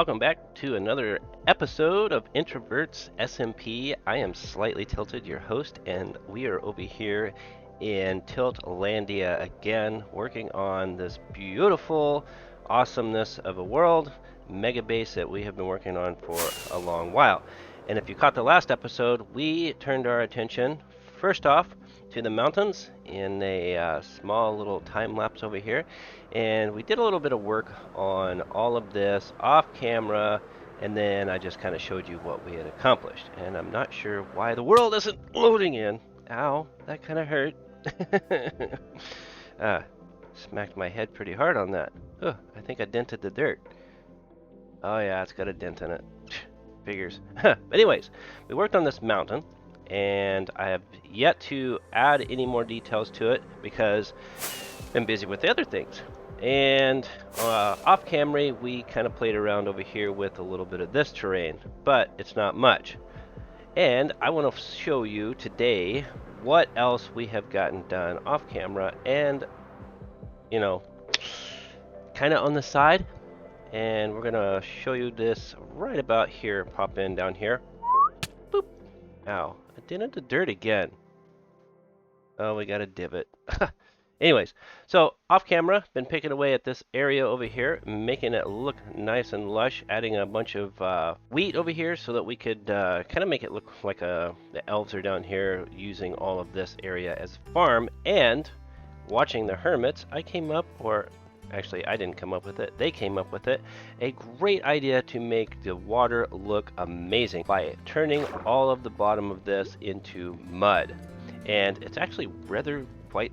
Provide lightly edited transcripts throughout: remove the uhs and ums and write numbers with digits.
Welcome back to another episode of Introverts SMP. I am Slightly Tilted, your host, and we are over here in Tiltlandia again, working on this beautiful awesomeness of a world mega base that we have been working on for a long while. And if you caught the last episode, we turned our attention first off to the mountains in a small little time lapse over here, and we did a little bit of work on all of this off camera, and then I just kind of showed you what we had accomplished. And I'm not sure why the world isn't loading in. Ow, that kind of hurt. uh, Smacked my head pretty hard on that. I think I dented the dirt. Oh yeah, it's got a dent in it. Figures. But anyways, we worked on this mountain, and I have yet to add any more details to it because I've been busy with the other things. And off camera, we kind of played around over here with a little bit of this terrain, but it's not much. And I want to show you today what else we have gotten done off camera and, you know, kind of on the side. And we're going to show you this right about here. Pop in down here. Boop. Ow. I did into dirt again. Oh, we got a divot. Anyways, so off camera, been picking away at this area over here, making it look nice and lush, adding a bunch of wheat over here so that we could kind of make it look like the elves are down here using all of this area as farm. And watching the hermits, I came up, or actually I didn't come up with it, they came up with it, a great idea to make the water look amazing by turning all of the bottom of this into mud. And it's actually rather quite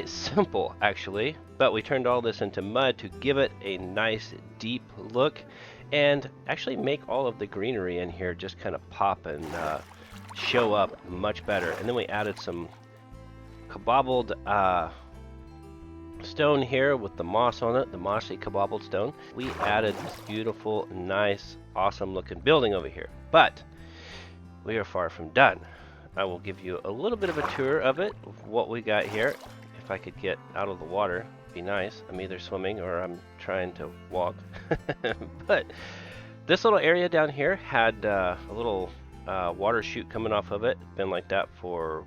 simple actually, but we turned all this into mud to give it a nice deep look and actually make all of the greenery in here just kind of pop and show up much better. And then we added some cobbled stone here with the moss on it, the mossy cobbled stone. We added this beautiful, nice, awesome looking building over here, but we are far from done. I will give you a little bit of a tour of it, of what we got here. If I could get out of the water, it'd be nice. I'm either swimming or I'm trying to walk. But this little area down here had a little water chute coming off of it. Been like that for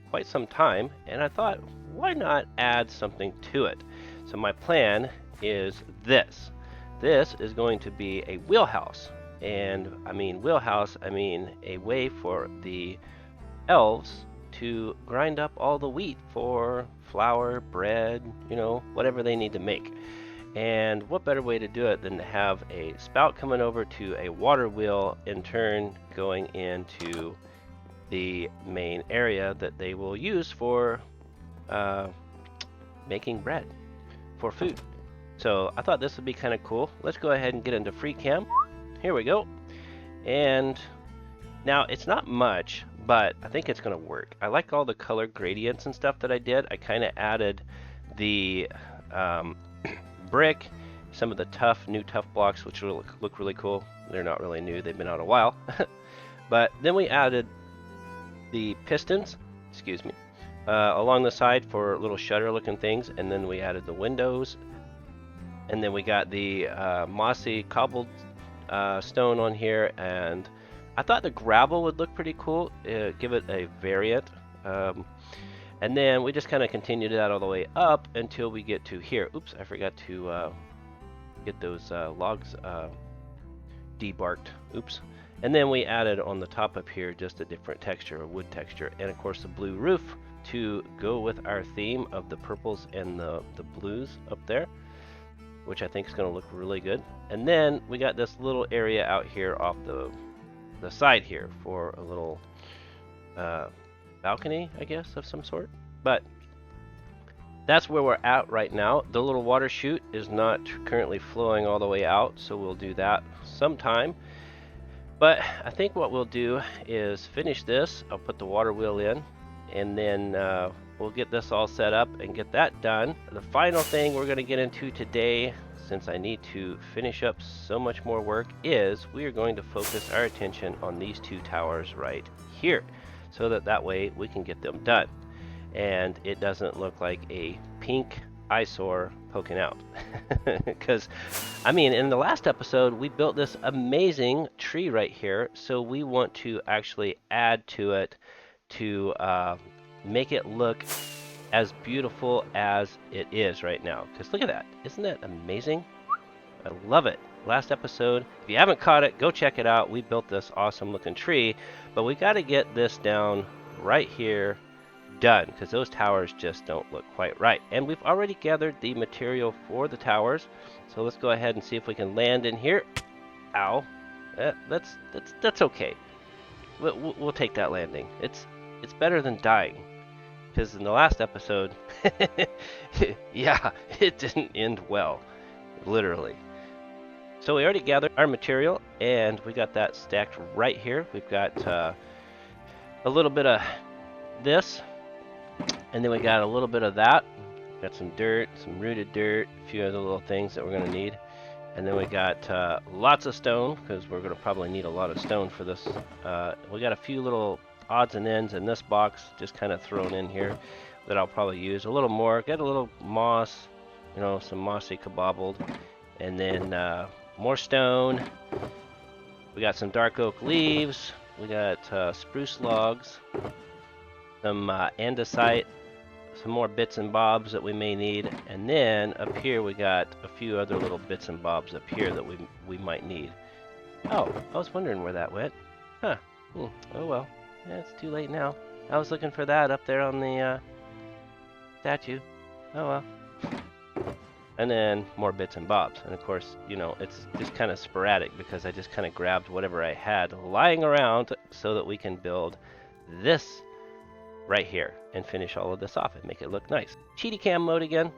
quite some time, and I thought, why not add something to it? So my plan is this. This is going to be a wheelhouse. And I mean wheelhouse, I mean a way for the elves to grind up all the wheat for flour, bread, you know, whatever they need to make. And what better way to do it than to have a spout coming over to a water wheel, in turn going into the main area that they will use for making bread for food. So I thought this would be kind of cool. Let's go ahead and get into free cam. Here we go. And now it's not much, but I think it's going to work. I like all the color gradients and stuff that I did. I kind of added the brick, some of the new tough blocks, which will look really cool. They're not really new, they've been out a while. But then we added the pistons, along the side for little shutter looking things, and then we added the windows, and then we got the mossy cobbled stone on here, and I thought the gravel would look pretty cool, give it a variant. And then we just kind of continued that all the way up until we get to here. Oops, I forgot to get those logs debarked. Oops. And then we added on the top up here just a different texture, a wood texture, and of course the blue roof to go with our theme of the purples and the blues up there, which I think is going to look really good. And then we got this little area out here off the side here for a little balcony, I guess, of some sort. But that's where we're at right now. The little water chute is not currently flowing all the way out, so we'll do that sometime. But I think what we'll do is finish this. I'll put the water wheel in, and then we'll get this all set up and get that done. The final thing we're going to get into today, since I need to finish up so much more work, is we are going to focus our attention on these two towers right here, so that way we can get them done and it doesn't look like a pink eyesore poking out. Because, I mean, in the last episode, we built this amazing tree right here, so we want to actually add to it to make it look as beautiful as it is right now. Because look at that. Isn't that amazing? I love it. Last episode, if you haven't caught it, go check it out. We built this awesome looking tree, but we got to get this down right here done, because those towers just don't look quite right. And we've already gathered the material for the towers, so let's go ahead and see if we can land in here. Ow. That's okay. We'll take that landing. It's better than dying, because in the last episode, yeah, it didn't end well, literally. So we already gathered our material, and we got that stacked right here. We've got a little bit of this, and then we got a little bit of that. Got some dirt, some rooted dirt, a few other little things that we're going to need. And then we got lots of stone, because we're going to probably need a lot of stone for this. We got a few little odds and ends in this box, just kind of thrown in here, that I'll probably use. A little more. Got a little moss, you know, some mossy kabobbled. And then more stone. We got some dark oak leaves. We got spruce logs. Some andesite. Some more bits and bobs that we may need. And then up here we got a few other little bits and bobs up here that we might need. Oh, I was wondering where that went. Huh. Oh well. Yeah, it's too late now. I was looking for that up there on the statue. Oh well. And then more bits and bobs. And of course, you know, it's just kind of sporadic, because I just kind of grabbed whatever I had lying around so that we can build this right here and finish all of this off and make it look nice. Cheaty cam mode again.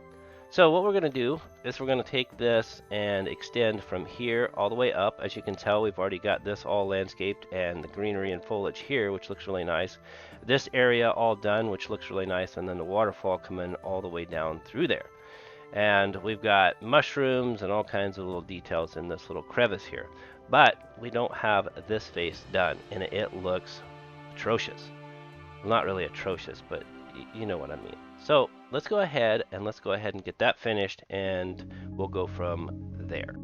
So what we're going to do is we're going to take this and extend from here all the way up. As you can tell, we've already got this all landscaped, and the greenery and foliage here, which looks really nice. This area all done, which looks really nice, and then the waterfall coming all the way down through there. And we've got mushrooms and all kinds of little details in this little crevice here. But we don't have this face done, and it looks atrocious. Well, not really atrocious, but you know what I mean. So let's go ahead and get that finished, and we'll go from there.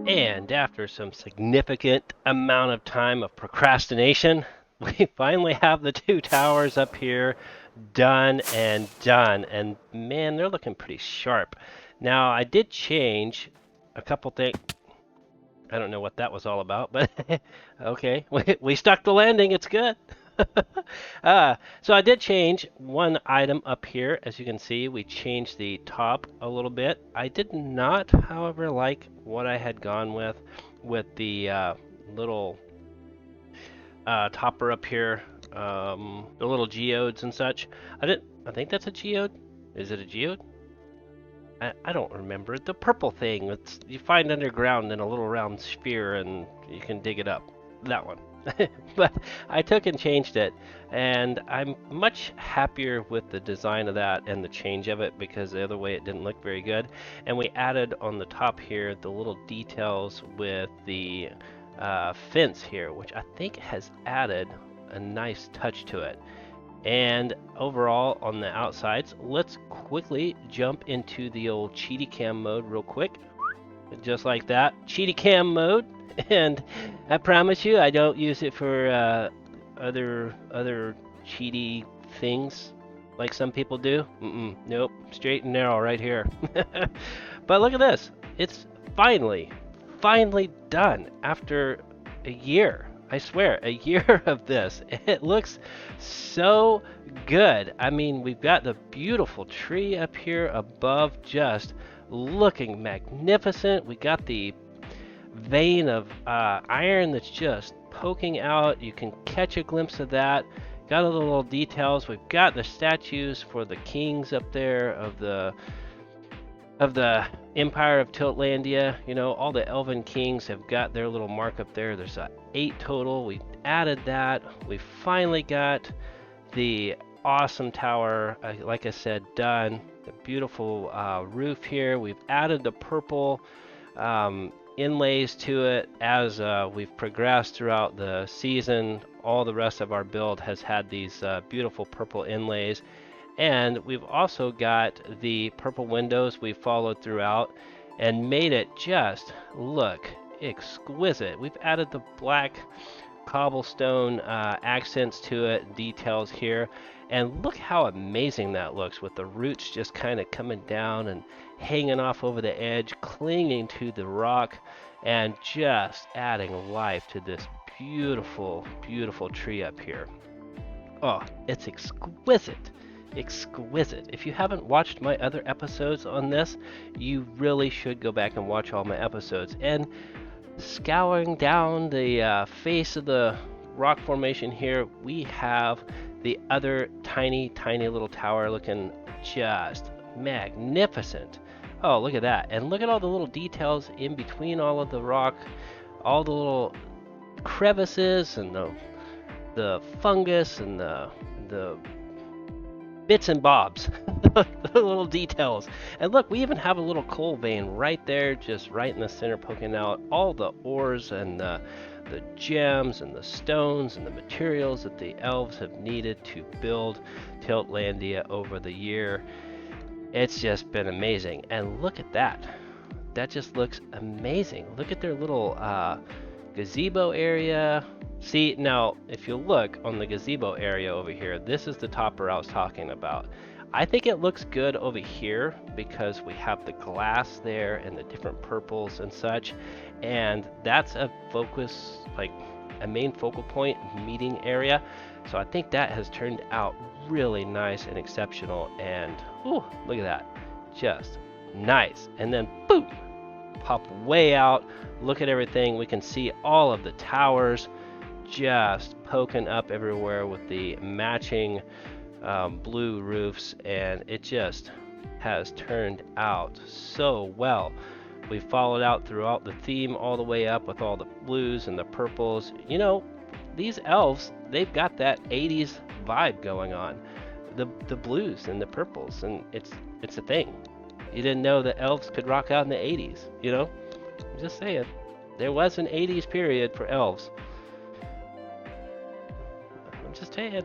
And after some significant amount of time of procrastination, we finally have the two towers up here done. And man, they're looking pretty sharp. Now, I did change a couple things. I don't know what that was all about, but okay. We stuck the landing. It's good. So I did change one item up here. As you can see, we changed the top a little bit. I did not, however, like what I had gone with the little topper up here the little geodes and such. I think that's a geode. Is it a geode? I don't remember. The purple thing that's you find underground in a little round sphere and you can dig it up. That one. But I took and changed it, and I'm much happier with the design of that and the change of it because the other way it didn't look very good. And we added on the top here the little details with the fence here, which I think has added a nice touch to it. And overall on the outsides, let's quickly jump into the old cheaty cam mode real quick. Just like that, cheaty cam mode. And I promise you, I don't use it for other cheaty things like some people do. Nope, straight and narrow right here. But look at this, it's finally done after a year. I swear, a year of this. It looks so good. I mean, we've got the beautiful tree up here above, just looking magnificent. We got the vein of iron that's just poking out. You can catch a glimpse of that. Got all the little details. We've got the statues for the kings up there of the Empire of Tiltlandia. You know, all the elven kings have got their little mark up there. There's 8 total. We added that. We finally got the awesome tower, like I said, done. The beautiful roof here. We've added the purple inlays to it as we've progressed throughout the season. All the rest of our build has had these beautiful purple inlays. And we've also got the purple windows we followed throughout and made it just look exquisite. We've added the black cobblestone accents to it, details here, and look how amazing that looks with the roots just kind of coming down and hanging off over the edge, clinging to the rock, and just adding life to this beautiful, beautiful tree up here. Oh, it's exquisite. Exquisite. If you haven't watched my other episodes on this, you really should go back and watch all my episodes. And scouring down the face of the rock formation here, we have the other tiny little tower looking just magnificent. Oh, look at that. And look at all the little details in between all of the rock, all the little crevices and the fungus and the bits and bobs, the little details. And look, we even have a little coal vein right there, just right in the center, poking out all the ores and the gems and the stones and the materials that the elves have needed to build Tiltlandia over the year. It's just been amazing. And look at that. That just looks amazing. Look at their little gazebo area. See, now, if you look on the gazebo area over here, this is the topper I was talking about. I think it looks good over here because we have the glass there and the different purples and such. And that's a focus, like a main focal point meeting area. So I think that has turned out really nice and exceptional. And, whew, look at that. Just nice. And then, boom, pop way out. Look at everything. We can see all of the towers just poking up everywhere with the matching blue roofs, and it just has turned out so well. We followed out throughout the theme all the way up with all the blues and the purples. You know, these elves, they've got that 80s vibe going on. The blues and the purples, and it's a thing. You didn't know that elves could rock out in the 80s, you know? I'm just saying. There was an 80s period for elves. Just saying.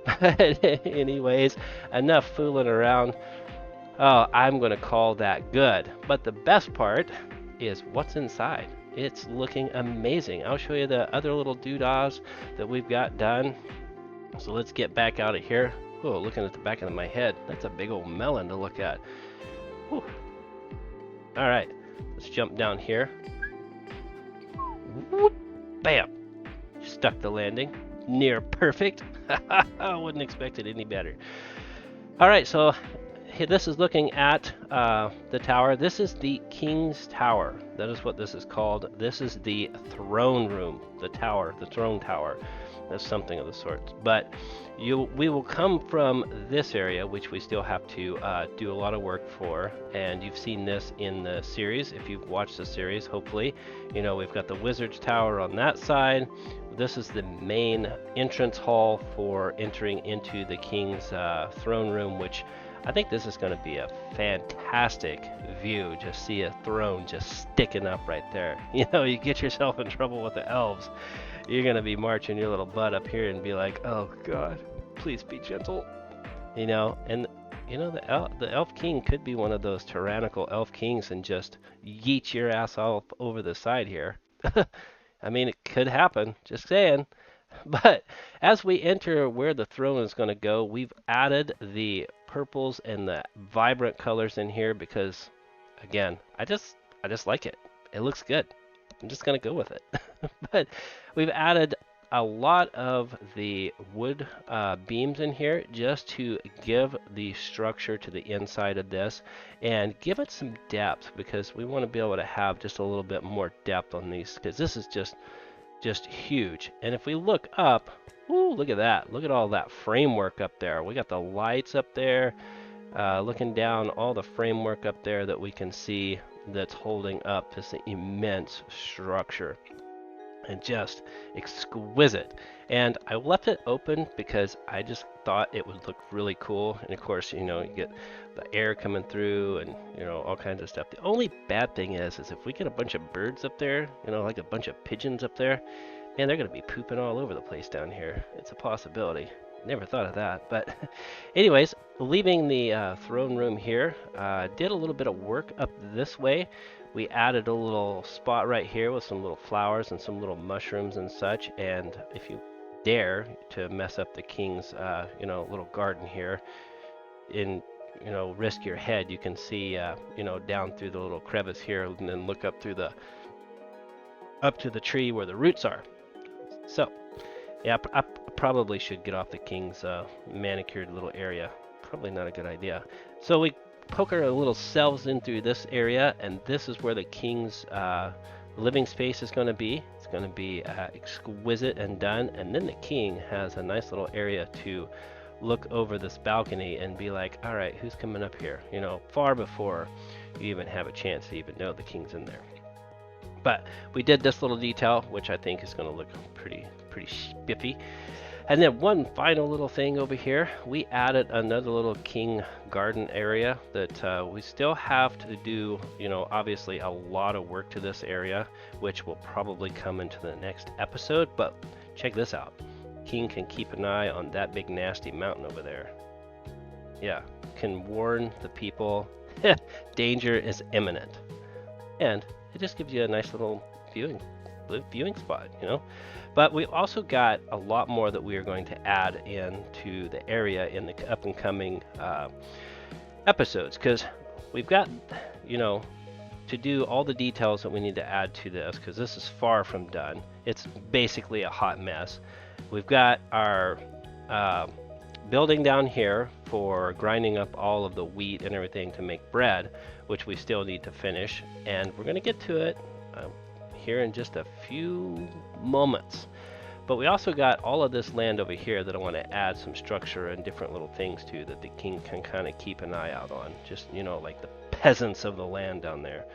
But anyways, enough fooling around. Oh, I'm going to call that good. But the best part is what's inside. It's looking amazing. I'll show you the other little doodahs that we've got done. So let's get back out of here. Oh, looking at the back of my head. That's a big old melon to look at. Whew. All right, let's jump down here. Whoop, bam. Stuck the landing. Near perfect. I wouldn't expect it any better. All right, so this is looking at the tower. This is the King's Tower. That is what this is called. This is the throne room, the tower, the throne tower. as something of the sort. But we will come from this area, which we still have to do a lot of work for. And you've seen this in the series. If you've watched the series, hopefully, you know we've got the Wizard's Tower on that side. This is the main entrance hall for entering into the King's throne room, which I think this is going to be a fantastic view. Just see a throne just sticking up right there. You know, you get yourself in trouble with the elves, you're going to be marching your little butt up here and be like, oh God, please be gentle. You know, and you know the elf king could be one of those tyrannical elf kings and just yeet your ass off over the side here. I mean, it could happen, just saying. But as we enter where the throne is going to go, we've added the purples and the vibrant colors in here because, again, I just like it. It looks good. I'm just going to go with it. But we've added a lot of the wood beams in here just to give the structure to the inside of this and give it some depth, because we want to be able to have just a little bit more depth on these, because this is just huge. And if we look up, ooh, look at that. Look at all that framework up there. We got the lights up there. Looking down, all the framework up there that we can see that's holding up this immense structure. And just exquisite. And I left it open because I just thought it would look really cool. And of course, you know, you get the air coming through and, you know, all kinds of stuff. The only bad thing is if we get a bunch of birds up there, you know, like a bunch of pigeons up there, man, they're going to be pooping all over the place down here. It's a possibility. Never thought of that. But anyways, leaving the throne room here, did a little bit of work up this way. We added a little spot right here with some little flowers and some little mushrooms and such. And if you dare to mess up the king's, you know, little garden here, you know, risk your head, you can see, you know, down through the little crevice here, and then look up to the tree where the roots are. So, yeah, I probably should get off the king's manicured little area. Probably not a good idea. So we poke our little selves in through this area, and this is where the king's living space is going to be. It's going to be exquisite and done. And then the king has a nice little area to look over this balcony and be like, all right, who's coming up here? You know, far before you even have a chance to even know the king's in there. But we did this little detail, which I think is going to look pretty spiffy. And then one final little thing over here, we added another little king garden area that we still have to do, you know, obviously a lot of work to this area, which will probably come into the next episode. But check this out. King can keep an eye on that big nasty mountain over there. Yeah, can warn the people danger is imminent. And it just gives you a nice little viewing spot, you know. But we also got a lot more that we are going to add into the area in the up and coming episodes, because we've got, you know, to do all the details that we need to add to this, because this is far from done. It's basically a hot mess. We've got our building down here for grinding up all of the wheat and everything to make bread, which we still need to finish, and we're going to get to it here in just a few moments. But we also got all of this land over here that I want to add some structure and different little things to that the king can kind of keep an eye out on. Just, you know, like the peasants of the land down there.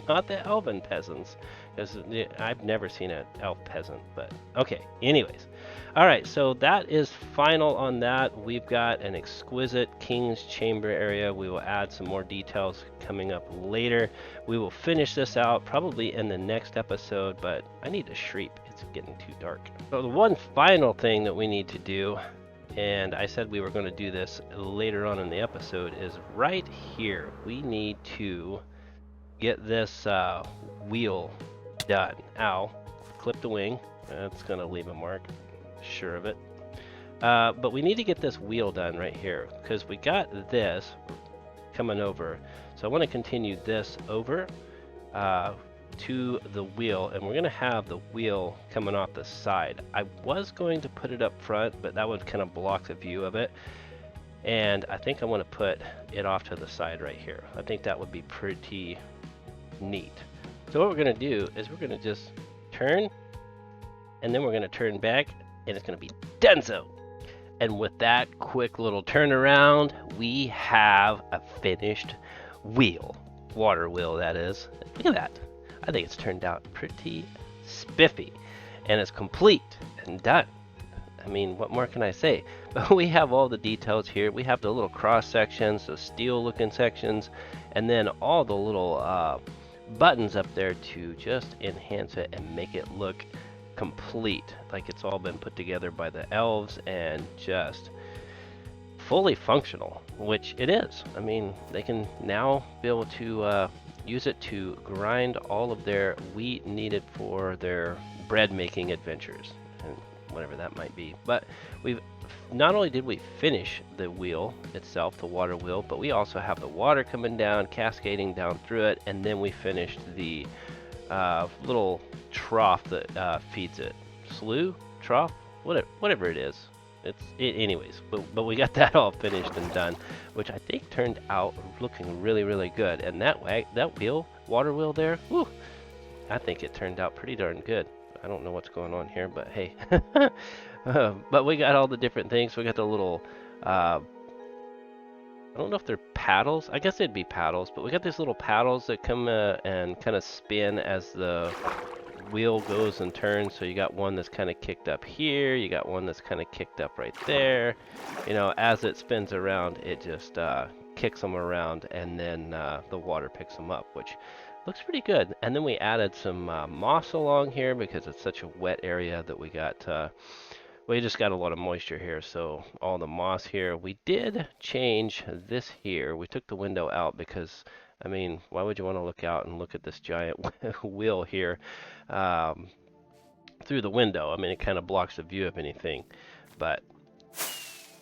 Not the elven peasants, because I've never seen an elf peasant, but okay. Anyways, all right, so that is final on that. We've got an exquisite king's chamber area. We will add some more details coming up later. We will finish this out probably in the next episode, but I need to sleep. It's getting too dark. So the one final thing that we need to do, and I said we were going to do this later on in the episode, is right here. We need to get this wheel done. Ow. Clip the wing. That's going to leave a mark. Sure of it. But we need to get this wheel done right here, because we got this coming over. So I want to continue this over to the wheel, and we're going to have the wheel coming off the side. I was going to put it up front, but that would kind of block the view of it. And I think I want to put it off to the side right here. I think that would be pretty neat. So what we're going to do is we're going to just turn, and then we're going to turn back, and it's going to be donezo. And with that quick little turnaround, we have a finished wheel. Water wheel, that is. Look at that. I think it's turned out pretty spiffy. And it's complete and done. I mean, what more can I say? But we have all the details here. We have the little cross sections, the steel looking sections, and then all the little buttons up there to just enhance it and make it look complete, like it's all been put together by the elves and just fully functional, which it is. I mean, they can now be able to use it to grind all of their wheat needed for their bread making adventures and whatever that might be. But we've not only did we finish the wheel itself, the water wheel, but we also have the water coming down, cascading down through it, and then we finished the little trough that feeds it. Slough? Trough? Whatever it is. Anyways, but we got that all finished and done, which I think turned out looking really, really good. And that water wheel there, whew, I think it turned out pretty darn good. I don't know what's going on here, but hey. But we got all the different things. We got the little, I don't know if they're paddles. I guess they'd be paddles, but we got these little paddles that come and kind of spin as the wheel goes and turns. So you got one that's kind of kicked up here. You got one that's kind of kicked up right there. You know, as it spins around, it just kicks them around, and then the water picks them up, which looks pretty good. And then we added some moss along here because it's such a wet area that we got. We just got a lot of moisture here, so all the moss here. We did change this here. We took the window out because, I mean, why would you want to look out and look at this giant wheel here through the window? I mean, it kind of blocks the view of anything. But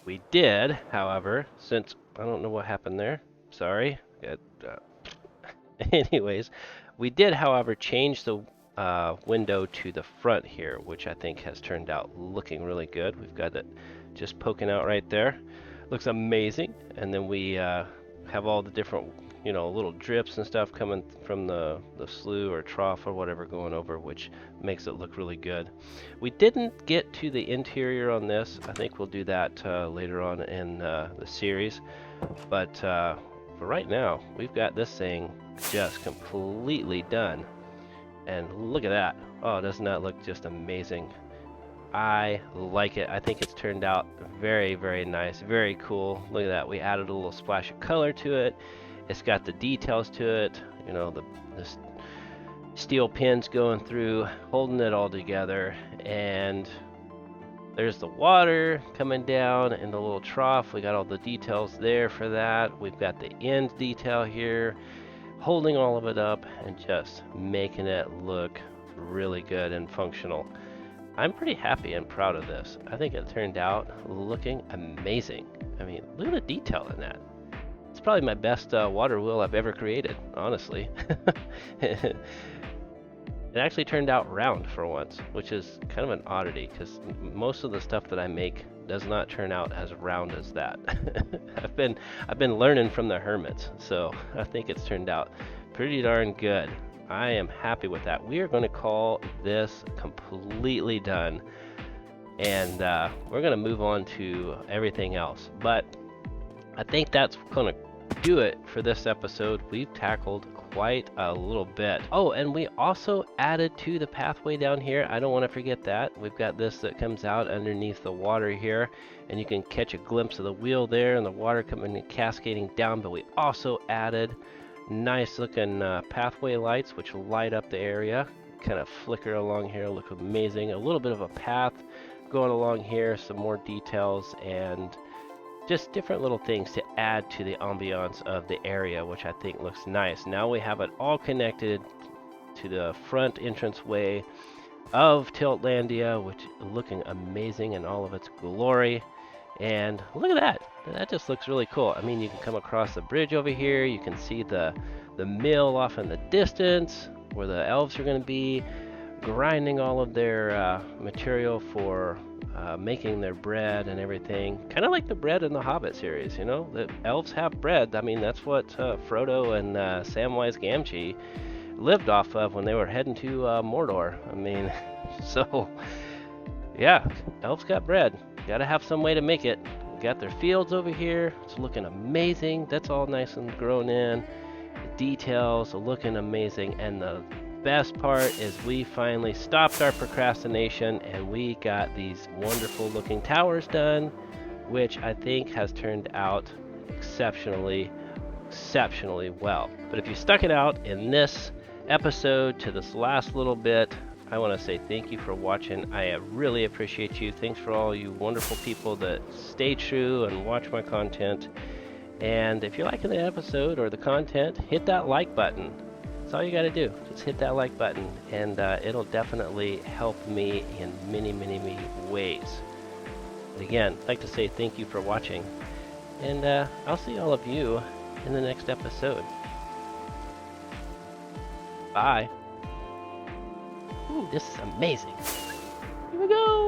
we did, however, since I don't know what happened there. Sorry. Anyways, we did, however, change the window to the front here, which I think has turned out looking really good. We've got it just poking out right there. Looks amazing. And then we have all the different, you know, little drips and stuff coming from the slough or trough or whatever going over, which makes it look really good. We didn't get to the interior on this. I think we'll do that later on in the series. But for right now, we've got this thing just completely done. And look at that. Oh, doesn't that look just amazing? I like it. I think it's turned out very, very nice. Very cool. Look at that. We added a little splash of color to it. It's got the details to it. You know, the steel pins going through, holding it all together. And there's the water coming down in the little trough. We got all the details there for that. We've got the end detail here, holding all of it up and just making it look really good and functional. I'm pretty happy and proud of this. I think it turned out looking amazing. I mean, look at the detail in that. It's probably my best water wheel I've ever created, honestly. It actually turned out round for once, which is kind of an oddity because most of the stuff that I make does not turn out as round as that. I've been learning from the hermits, so I think it's turned out pretty darn good. I am happy with that. We are going to call this completely done, and we're going to move on to everything else. But I think that's going to do it for this episode. We've tackled quite a little bit. Oh, and we also added to the pathway down here. I don't want to forget that. We've got this that comes out underneath the water here, and you can catch a glimpse of the wheel there and the water coming and cascading down. But we also added nice looking pathway lights which light up the area, kind of flicker along here, look amazing. A little bit of a path going along here, some more details, and just different little things to add to the ambiance of the area, which I think looks nice. Now we have it all connected to the front entranceway of Tiltlandia, which is looking amazing in all of its glory. And look at that. That just looks really cool. I mean, you can come across the bridge over here. You can see the mill off in the distance where the elves are going to be grinding all of their material for making their bread and everything. Kind of like the bread in the Hobbit series, you know? The elves have bread. I mean, that's what Frodo and Samwise Gamgee lived off of when they were heading to Mordor. I mean, so Yeah, elves got bread. Gotta have some way to make it. Got their fields over here. It's looking amazing. That's all nice and grown in. The details are looking amazing. And the best part is we finally stopped our procrastination and we got these wonderful looking towers done, which I think has turned out exceptionally well. But if you stuck it out in this episode to this last little bit, I want to say thank you for watching. I really appreciate you. Thanks for all you wonderful people that stay true and watch my content. And if you're liking the episode or the content, hit that like button. That's all you got to do. Just hit that like button, and it'll definitely help me in many, many, many ways. And again, I'd like to say thank you for watching. And I'll see all of you in the next episode. Bye. Ooh, this is amazing. Here we go.